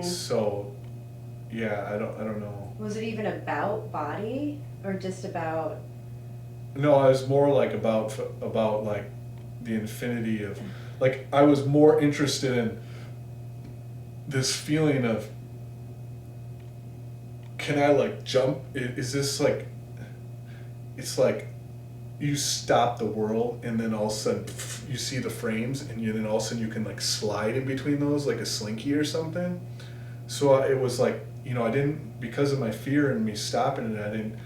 So, yeah, I don't know. Was it even about body or just about? No, I was more like about like the infinity of, like I was more interested in this feeling of, can I like jump? Is this like, it's like you stop the world and then all of a sudden you see the frames and then all of a sudden you can like slide in between those like a slinky or something. So it was like, I didn't, because of my fear and me stopping it, I didn't,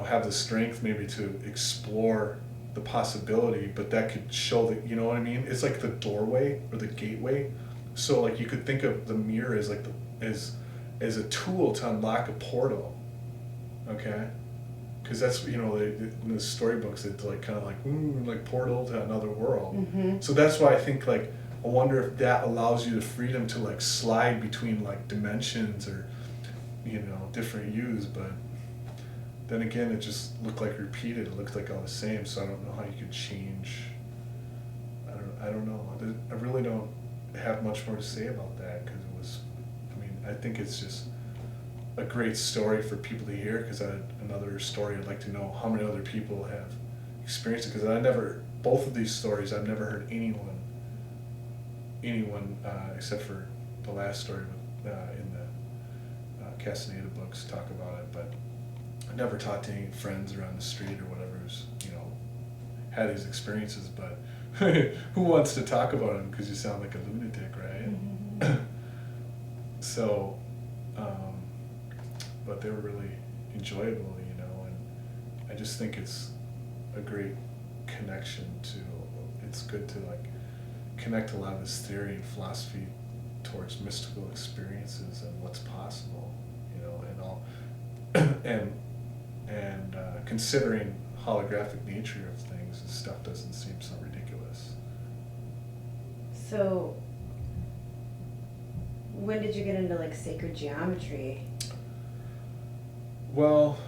have the strength maybe to explore the possibility, but that could show that, you know what I mean? It's like the doorway or the gateway. So like you could think of the mirror as like as a tool to unlock a portal. Okay, because that's, in the storybooks it's like kind of like, like portal to another world. So that's why I think like, I wonder if that allows you the freedom to like slide between like dimensions or, different yous. But then again, it just looked like repeated. It looked like all the same. So I don't know how you could change. I don't know. I really don't have much more to say about that, because it was. I mean, I think it's just a great story for people to hear, because another story I'd like to know how many other people have experienced it, because both of these stories I've never heard anyone except for the last story in the Castaneda books talk about it, but I never talked to any friends around the street or whatever who's, had these experiences. But who wants to talk about them, because you sound like a lunatic, right? So, but they were really enjoyable, and I just think it's a great connection to, it's good to like connect a lot of this theory and philosophy towards mystical experiences and what's possible, and all, and considering holographic nature of things, this stuff doesn't seem so ridiculous. So, when did you get into like sacred geometry? Well,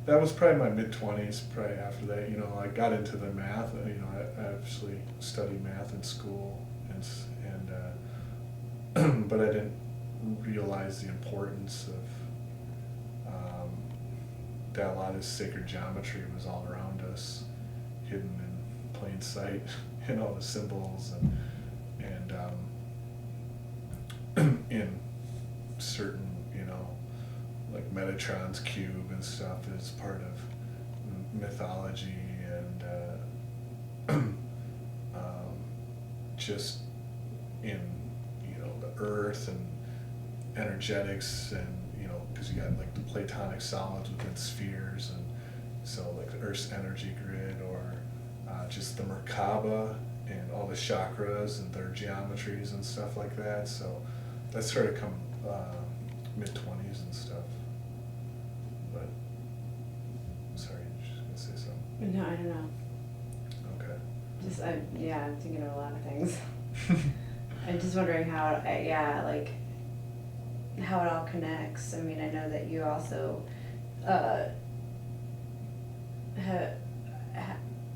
that was probably my mid-20s. Probably after that, I got into the math. I actually studied math in school, and but I didn't realize the importance of, that a lot of sacred geometry was all around us, hidden in plain sight, in all the symbols, and in certain, like Metatron's cube and stuff is part of mythology, and just in, the earth and energetics, and because you got like the platonic solids within spheres, and so like the Earth's energy grid, or just the Merkaba and all the chakras and their geometries and stuff like that. So that started come mid-20s and stuff. But sorry, you were just gonna say something. No, I don't know. Okay. I'm thinking of a lot of things. I'm just wondering how, like, how it all connects. I mean, I know that you also,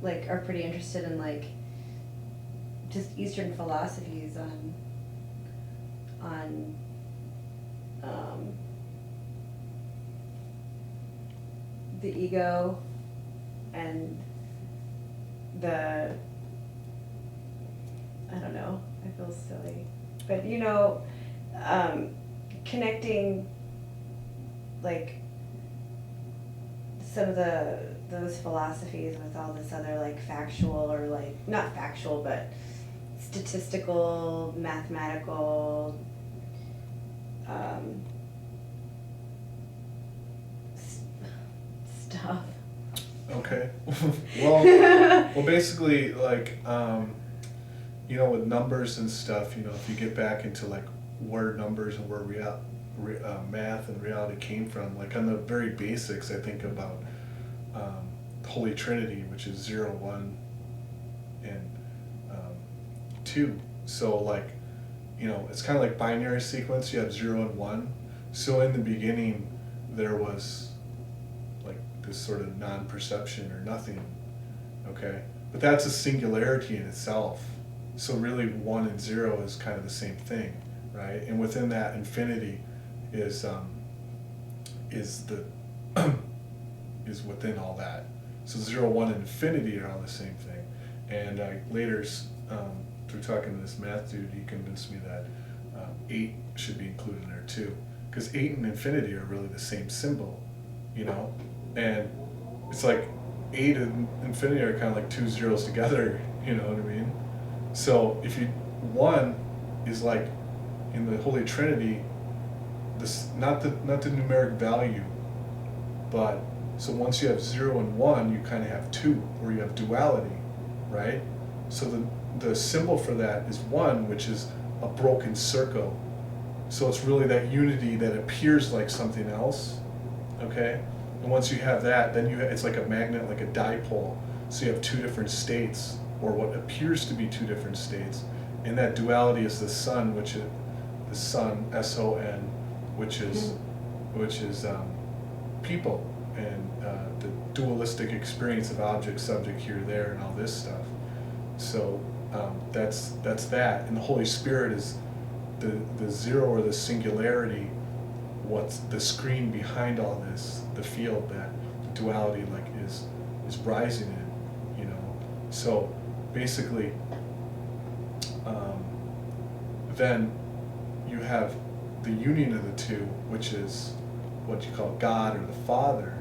like, are pretty interested in, like, just Eastern philosophies on, the ego and the, I don't know, I feel silly, but connecting like some of those philosophies with all this other like factual, or like not factual but statistical, mathematical stuff. Okay. well, basically, like, with numbers and stuff, if you get back into like where numbers and where math and reality came from, like on the very basics, I think about Holy Trinity, which is 0, 1, and 2. So like, it's kind of like binary sequence. You have 0 and 1. So in the beginning, there was like this sort of non-perception or nothing. Okay, but that's a singularity in itself. So really, 1 and 0 is kind of the same thing. right? And within that infinity is the is within all that. So 0, 1, and infinity are all the same thing. And later, through talking to this math dude, he convinced me that 8 should be included in there too. Because 8 and infinity are really the same symbol, you know? And it's like 8 and infinity are kind of like 2 zeros together, you know what I mean? So if you, 1 is like in the Holy Trinity, this not the numeric value, but so once you have 0 and 1, you kind of have 2, or you have duality, right? So the symbol for that is 1, which is a broken circle. So it's really that unity that appears like something else, okay? And once you have that, then it's like a magnet, like a dipole. So you have 2 different states, or what appears to be 2 different states. And that duality is the sun, which is the sun, S-O-N, which is people, and the dualistic experience of object, subject, here, there, and all this stuff. So that's that. And the Holy Spirit is the 0, or the singularity, what's the screen behind all this, the field that the duality like is rising in, you know. So basically, then you have the union of the two, which is what you call God or the Father,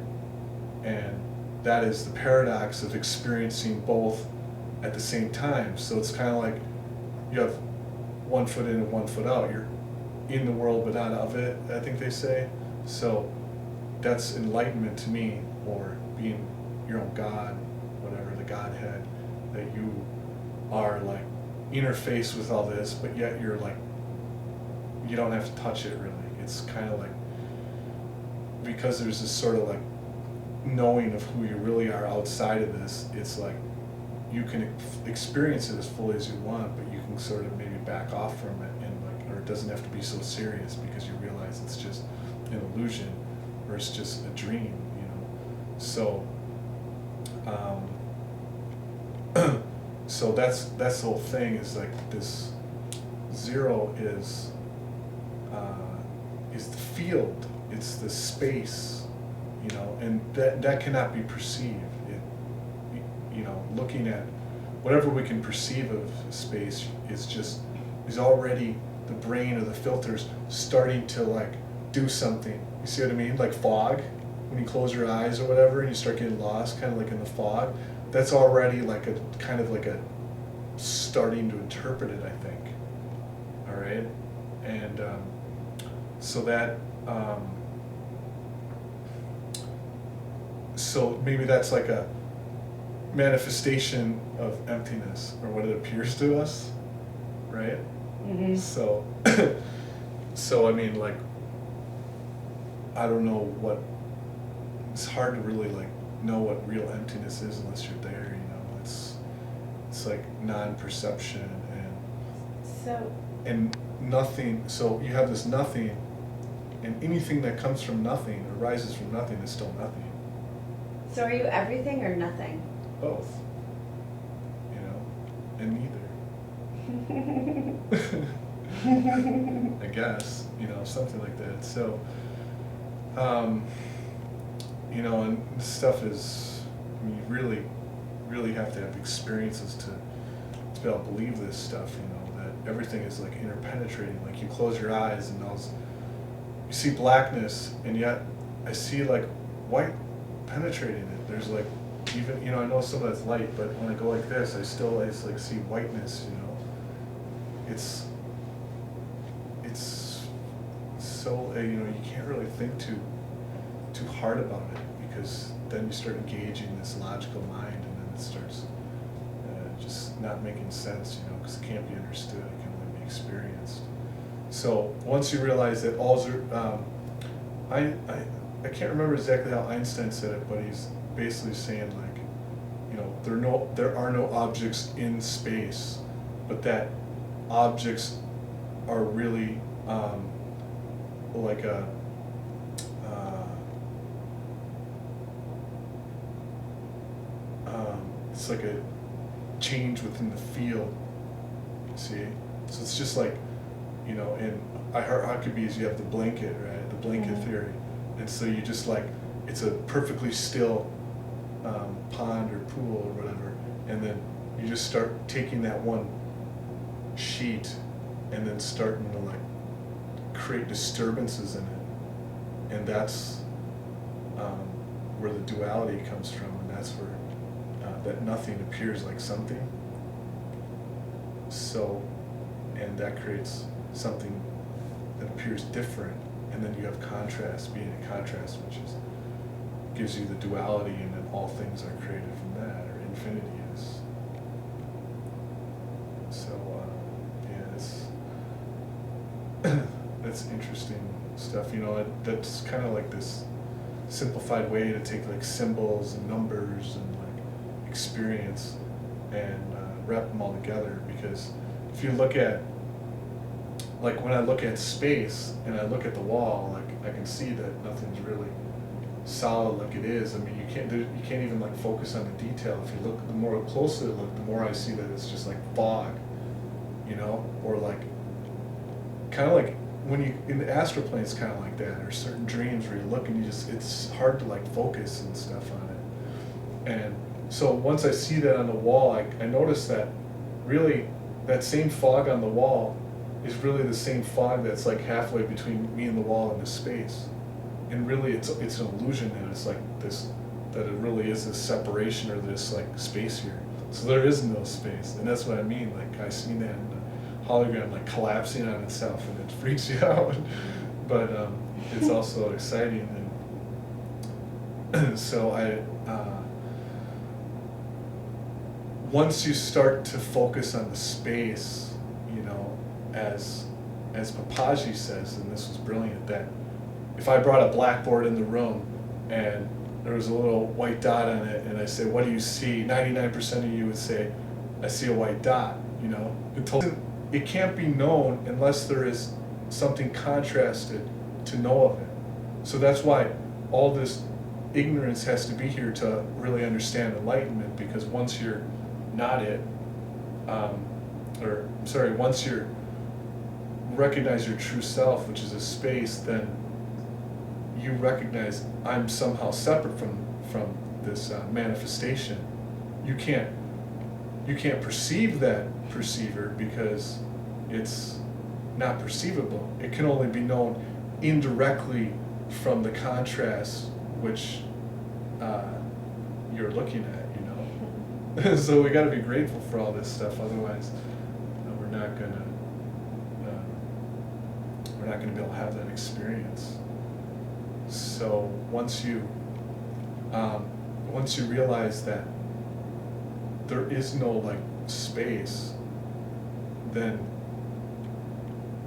and that is the paradox of experiencing both at the same time. So it's kind of like you have 1 foot in and 1 foot out. You're in the world but not of it, I think they say. So that's enlightenment to me, or being your own God, whatever, the Godhead, that you are like interfaced with all this, but yet you're like, you don't have to touch it really. It's kind of like, because there's this sort of like knowing of who you really are outside of this, it's like you can experience it as fully as you want, but you can sort of maybe back off from it, and like, or it doesn't have to be so serious because you realize it's just an illusion, or it's just a dream, you know. So so that's the whole thing, is like this 0 is the field, it's the space, you know, and that cannot be perceived. You know, looking at whatever we can perceive of space is already the brain or the filters starting to like do something. You see what I mean? Like fog, when you close your eyes or whatever and you start getting lost, kind of like in the fog, that's already like a kind of like a starting to interpret it, I think. All right, and so that so maybe that's like a manifestation of emptiness, or what it appears to us, right? Mm-hmm. So so I mean, like, I don't know what, it's hard to really like know what real emptiness is unless you're there, you know. It's like non-perception and nothing. So you have this nothing, and anything that comes from nothing, arises from nothing, is still nothing. So are you everything or nothing? Both, you know, and neither. I guess, you know, something like that. So, you know, and this stuff is, I mean, you really, really have to have experiences to be able to believe this stuff, you know, that everything is like interpenetrating. Like you close your eyes and you see blackness, and yet I see like white penetrating it. There's like, even, you know, I know some of that's light, but when I go like this, I like see whiteness, you know. It's so, you know, you can't really think too hard about it, because then you start engaging this logical mind, and then it starts just not making sense, you know, because it can't be understood, it can only be experienced. So once you realize that I can't remember exactly how Einstein said it, but he's basically saying like, you know, there are no objects in space, but that objects are really like a it's like a change within the field. See, so it's just like, you know, in Huckabees you have the blanket, right? The blanket Mhm. theory. And so you just like, it's a perfectly still pond or pool or whatever, and then you just start taking that one sheet and then starting to like create disturbances in it. And that's where the duality comes from, and that's where that nothing appears like something. So, and that creates something that appears different, and then you have contrast, being in contrast, which is gives you the duality, and then all things are created from that, or infinity is. So, yeah, it's that's interesting stuff. You know, that's kind of like this simplified way to take like symbols and numbers and like experience and wrap them all together. Because if you look at, like when I look at space and I look at the wall, like I can see that nothing's really solid like it is. I mean, you can't even like focus on the detail. If you look, the more closely I look, the more I see that it's just like fog, you know, or like kind of like when you in the astral plane, it's kind of like that. Or certain dreams where you look and you just, it's hard to like focus and stuff on it. And so once I see that on the wall, I notice that really that same fog on the wall is really the same fog that's like halfway between me and the wall in this space. And really it's an illusion that it's like this, that it really is this separation or this like space here. So there is no space, and that's what I mean. Like I seen that in the hologram like collapsing on itself, and it freaks you out. But it's also exciting, and so once you start to focus on the space, you know, as Papaji says, and this was brilliant, that if I brought a blackboard in the room and there was a little white dot on it, and I say, what do you see? 99% of you would say, I see a white dot, you know? It can't be known unless there is something contrasted to know of it. So that's why all this ignorance has to be here to really understand enlightenment, because once you're not it, once you recognize your true self, which is a space, then you recognize I'm somehow separate from this manifestation. You can't perceive that perceiver because it's not perceivable. It can only be known indirectly from the contrast which you're looking at, you know. So we got to be grateful for all this stuff. Otherwise, we're not gonna be able to have that experience. So once you realize that there is no like space, then,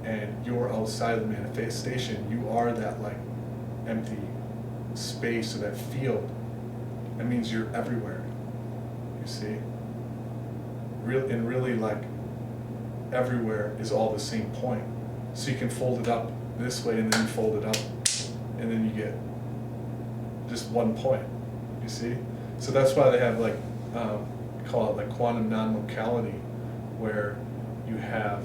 and you're outside of the manifestation, you are that like empty space or that field. That means you're everywhere. You see? Really like everywhere is all the same point. So you can fold it up this way, and then you fold it up, and then you get just one point, you see? So that's why they have like, call it like quantum non-locality, where you have,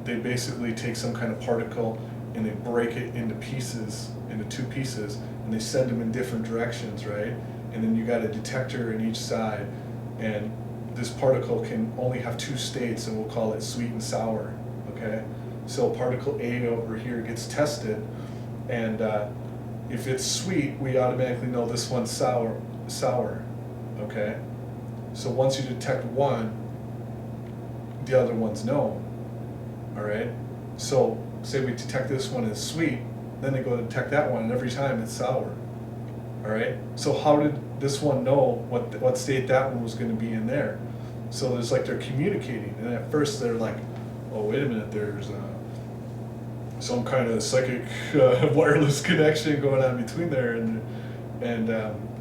they basically take some kind of particle and they break it into pieces, into two pieces, and they send them in different directions, right? And then you got a detector in each side, and this particle can only have two states, and we'll call it sweet and sour, okay? So particle A over here gets tested, and if it's sweet, we automatically know this one's sour, okay? So once you detect one, the other one's known, all right? So say we detect this one as sweet, then they go to detect that one, and every time it's sour, all right? So how did this one know what state that one was going to be in there? So there's like they're communicating, and at first they're like, oh, wait a minute, there's some kind of psychic wireless connection going on between there, and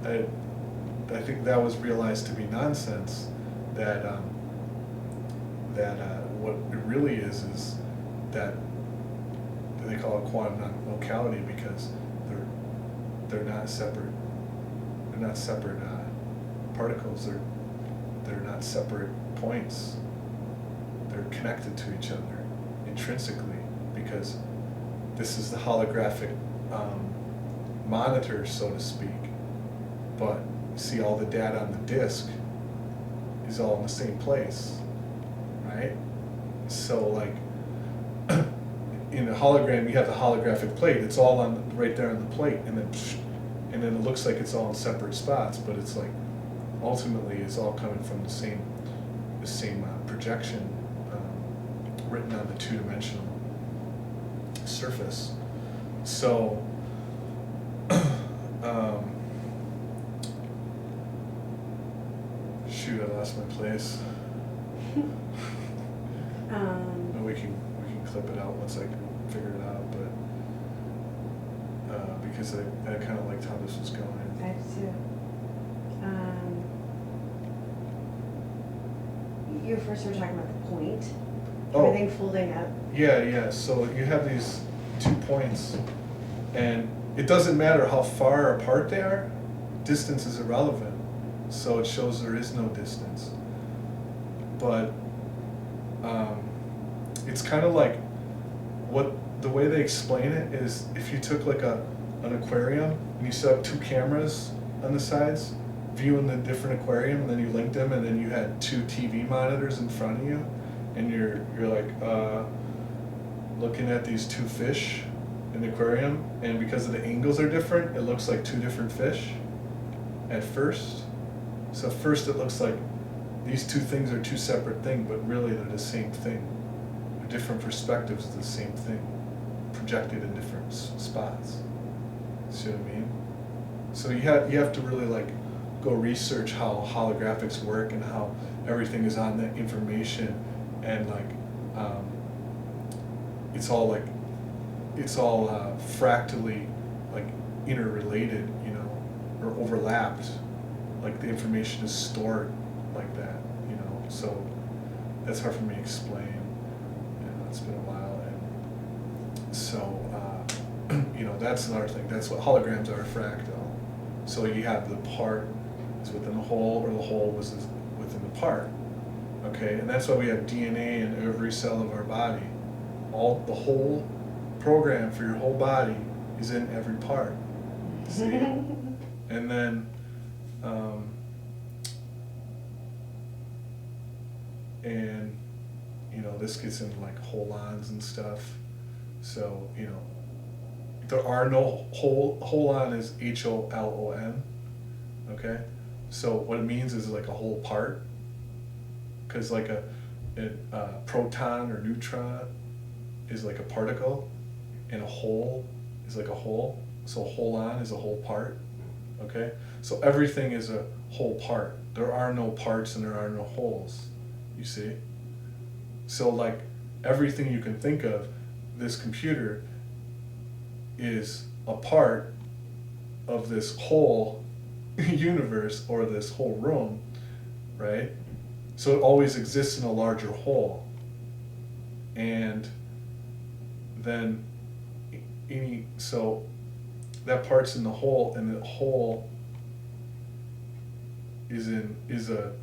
I think that was realized to be nonsense. That what it really is that they call it quantum non-locality, because they're not separate. They're not separate particles. They're not separate points. they're connected to each other intrinsically, because this is the holographic monitor, so to speak. But see, all the data on the disk is all in the same place, right? So like in a hologram, you have the holographic plate. It's all on right there on the plate, and then it looks like it's all in separate spots, but it's like ultimately it's all coming from the same projection written on the two-dimensional surface. So shoot, I lost my place. We can clip it out once I figure it out, but because I kind of liked how this was going. I do too. You first were talking about the point. Oh. Everything folding up. Yeah. So you have these 2 points, and it doesn't matter how far apart they are. Distance is irrelevant. So it shows there is no distance. But it's kind of like the way they explain it is if you took like an aquarium and you set up 2 cameras on the sides viewing the different aquarium, and then you linked them, and then you had 2 TV monitors in front of you, and you're like looking at these 2 fish in the aquarium, and because of the angles are different, it looks like 2 different fish at first. So at first it looks like these 2 things are 2 separate things, but really they're the same thing. They're different perspectives of the same thing, projected in different spots. See what I mean? So you have to really like go research how holographics work and how everything is on that information, and like it's all fractally like interrelated, you know, or overlapped. Like the information is stored like that, you know. So that's hard for me to explain. You know, it's been a while, and so you know, that's another thing. That's what holograms are, fractal. So you have the part is within the whole, or the whole was within the part. Okay, and that's why we have DNA in every cell of our body. The whole program for your whole body is in every part. See? And then and you know, this gets into like holons and stuff. So, you know, there are no holon is HOLON. Okay? So what it means is like a whole part. Because like a proton or neutron is like a particle, and a whole is like a whole. So holon is a whole part. Okay? So everything is a whole part. There are no parts and there are no wholes. You see? So like everything you can think of, this computer is a part of this whole universe or this whole room, right? So it always exists in a larger whole. And then so that part's in the whole, and the whole is a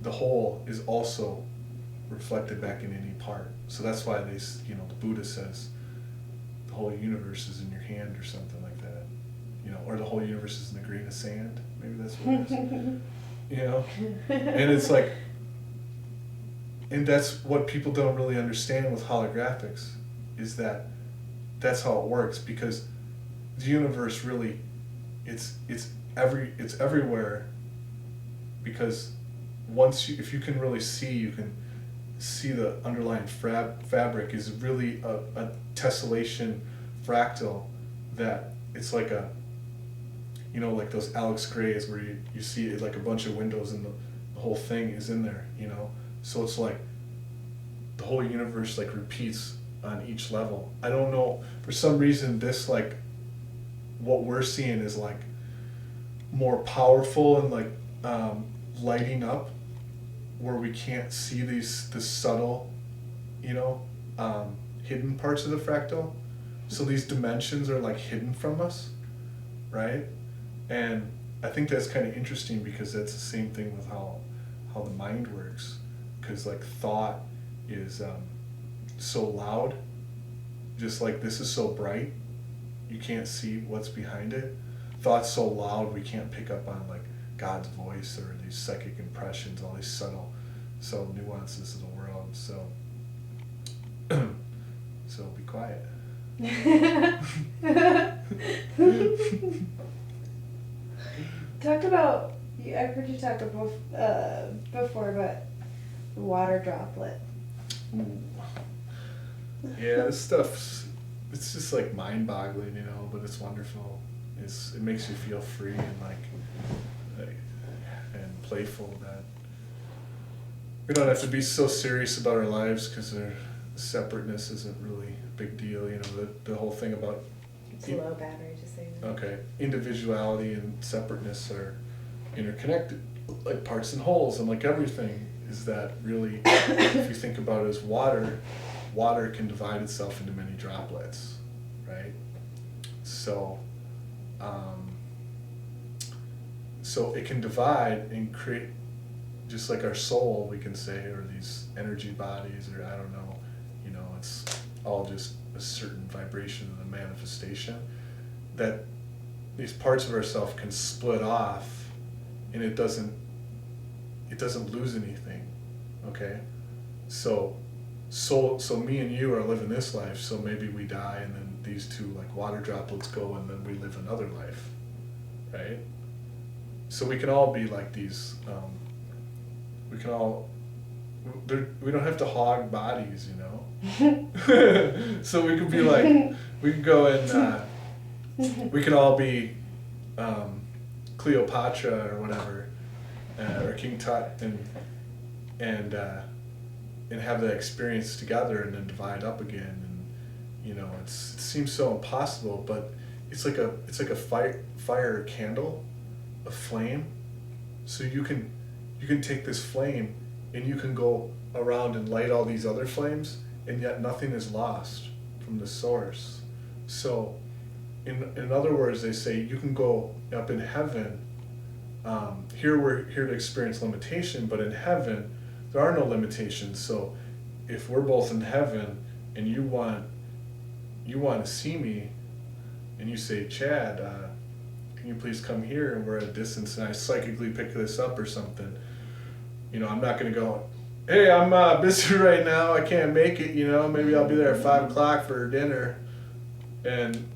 the whole is also reflected back in any part. So that's why the Buddha says the whole universe is in your hand or something like that. You know, or the whole universe is in a grain of sand. Maybe that's what it is. You know? And it's like, and that's what people don't really understand with holographics, is that that's how it works, because the universe really, it's everywhere, because if you can really see, you can see the underlying fabric is really a tessellation fractal, that it's like a, you know, like those Alex Grays where you see it like a bunch of windows and the whole thing is in there, you know? So it's like the whole universe like repeats on each level. I don't know, for some reason this like, what we're seeing is like more powerful and like lighting up, where we can't see the subtle, you know, hidden parts of the fractal. So these dimensions are like hidden from us, right? And I think that's kind of interesting because that's the same thing with how the mind works. Because like thought is so loud, just like this is so bright, you can't see what's behind it. Thought's so loud we can't pick up on like God's voice or these psychic impressions, all these subtle nuances of the world. So so be quiet. Talk about, I've heard you talk about before about water droplet. Yeah, this stuff's, it's just like mind-boggling, but it's wonderful. It makes you feel free and like and playful, that we don't have to be so serious about our lives because our separateness isn't really a big deal. The whole thing about It's low battery, just saying. okay, individuality and separateness are interconnected, like parts and wholes, and like everything is that really, if you think about it as water can divide itself into many droplets, right? So, so it can divide and create, just like our soul, we can say, or these energy bodies, or I don't know, it's all just a certain vibration of the manifestation, that these parts of ourselves can split off, and it doesn't lose anything, okay? So me and you are living this life, so maybe we die, and then these two like water droplets go, and then we live another life, right? So we can all be like these, we don't have to hog bodies, so we could be like, we could go and we can all be Cleopatra or whatever, or King Tut, and have that experience together, and then divide up again, and it seems so impossible, but it's like a fire candle, a flame. So you can take this flame and you can go around and light all these other flames, and yet nothing is lost from the source. So in other words, they say you can go up in heaven. Here we're here to experience limitation, but in heaven there are no limitations. So if we're both in heaven and you want to see me, and you say, Chad, can you please come here, and we're at a distance, and I psychically pick this up or something, I'm not going to go, hey, I'm busy right now, I can't make it, maybe I'll be there at 5 o'clock for dinner, and